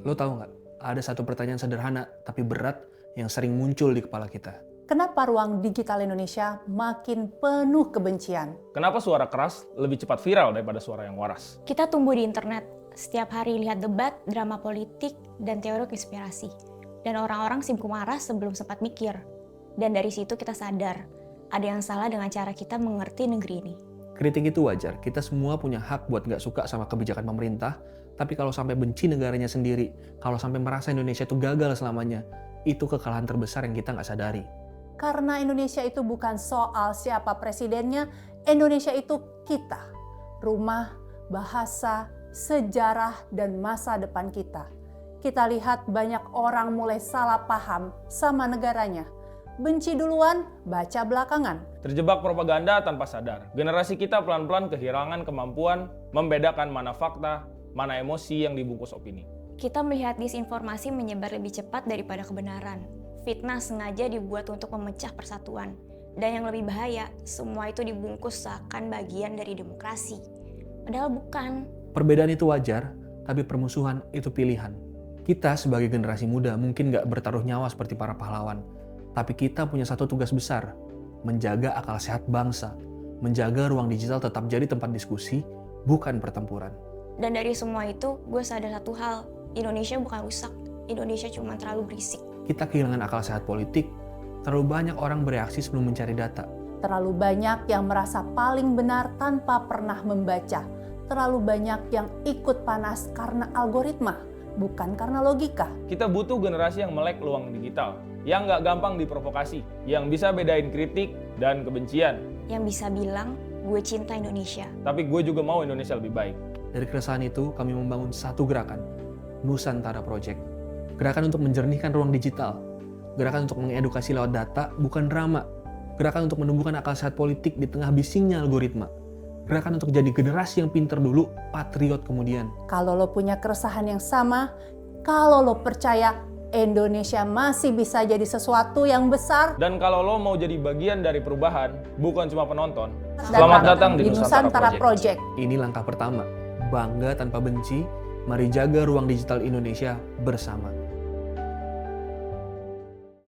Lo tahu nggak, ada satu pertanyaan sederhana tapi berat yang sering muncul di kepala kita. Kenapa ruang digital Indonesia makin penuh kebencian? Kenapa suara keras lebih cepat viral daripada suara yang waras? Kita tumbuh di internet, setiap hari lihat debat, drama politik, dan teori konspirasi. Dan orang-orang sibuk marah sebelum sempat mikir. Dan dari situ kita sadar, ada yang salah dengan cara kita mengerti negeri ini. Kritik itu wajar, kita semua punya hak buat nggak suka sama kebijakan pemerintah, tapi kalau sampai benci negaranya sendiri, kalau sampai merasa Indonesia itu gagal selamanya, itu kekalahan terbesar yang kita nggak sadari. Karena Indonesia itu bukan soal siapa presidennya, Indonesia itu kita. Rumah, bahasa, sejarah, dan masa depan kita. Kita lihat banyak orang mulai salah paham sama negaranya. Benci duluan, baca belakangan. Terjebak propaganda tanpa sadar. Generasi kita pelan-pelan kehilangan kemampuan membedakan mana fakta, mana emosi yang dibungkus opini. Kita melihat disinformasi menyebar lebih cepat daripada kebenaran. Fitnah sengaja dibuat untuk memecah persatuan. Dan yang lebih bahaya, semua itu dibungkus seakan bagian dari demokrasi. Padahal bukan. Perbedaan itu wajar, tapi permusuhan itu pilihan. Kita sebagai generasi muda mungkin nggak bertaruh nyawa seperti para pahlawan. Tapi kita punya satu tugas besar, menjaga akal sehat bangsa. Menjaga ruang digital tetap jadi tempat diskusi, bukan pertempuran. Dan dari semua itu, gue sadar satu hal. Indonesia bukan rusak. Indonesia cuma terlalu berisik. Kita kehilangan akal sehat politik, terlalu banyak orang bereaksi sebelum mencari data. Terlalu banyak yang merasa paling benar tanpa pernah membaca. Terlalu banyak yang ikut panas karena algoritma, bukan karena logika. Kita butuh generasi yang melek peluang digital, yang nggak gampang diprovokasi, yang bisa bedain kritik dan kebencian. Yang bisa bilang, gue cinta Indonesia. Tapi gue juga mau Indonesia lebih baik. Dari keresahan itu, kami membangun satu gerakan, Nusantara Project. Gerakan untuk menjernihkan ruang digital. Gerakan untuk mengedukasi lewat data, bukan drama. Gerakan untuk menumbuhkan akal sehat politik di tengah bisingnya algoritma. Gerakan untuk jadi generasi yang pinter dulu, patriot kemudian. Kalau lo punya keresahan yang sama, kalau lo percaya Indonesia masih bisa jadi sesuatu yang besar. Dan kalau lo mau jadi bagian dari perubahan, bukan cuma penonton. Selamat datang di Nusantara Project. Ini langkah pertama, bangga tanpa benci, mari jaga ruang digital Indonesia bersama.